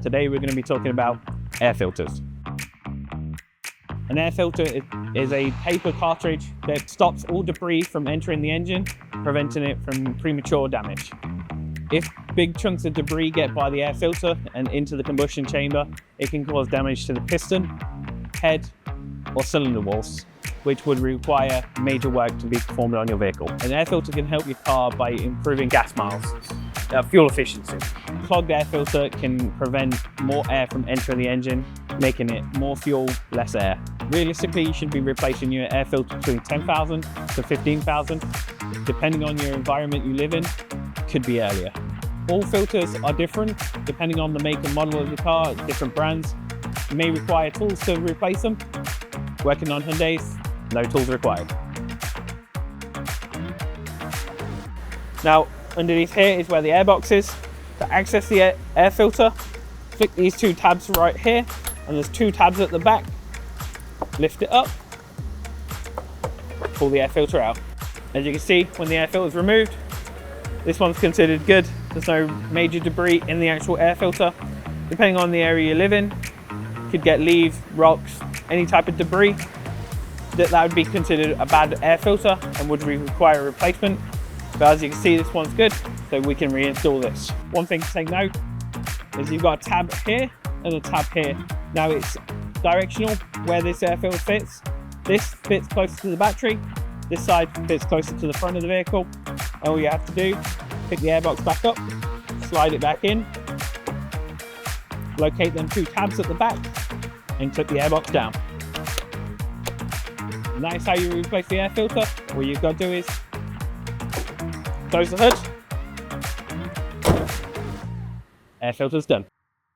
Today we're going to be talking about air filters. An air filter is a paper cartridge that stops all debris from entering the engine, preventing it from premature damage. If big chunks of debris get by the air filter and into the combustion chamber, it can cause damage to the piston, head, or cylinder walls, which would require major work to be performed on your vehicle. An air filter can help your car by improving gas miles, fuel efficiency. Clogged air filter can prevent more air from entering the engine, making it more fuel, less air. Realistically, you should be replacing your air filter between 10,000 to 15,000, depending on your environment you live in, could be earlier. All filters are different, depending on the make and model of the car, different brands. You may require tools to replace them. Working on Hyundais, no tools required. Now, underneath here is where the airbox is. To access the air filter, click these two tabs right here, and there's two tabs at the back. Lift it up, pull the air filter out. As you can see, when the air filter is removed, this one's considered good. There's no major debris in the actual air filter. Depending on the area you live in, you could get leaves, rocks, any type of debris. That would be considered a bad air filter and would require a replacement. But as you can see, this one's good, so we can reinstall this. One thing to take note is you've got a tab here and a tab here. Now it's directional where this air filter fits. This fits closer to the battery. This side fits closer to the front of the vehicle. And all you have to do, pick the airbox back up, slide it back in, locate them two tabs at the back, and clip the airbox down. And that is how you replace the air filter. All you've got to do is close the hood. Air filter's done.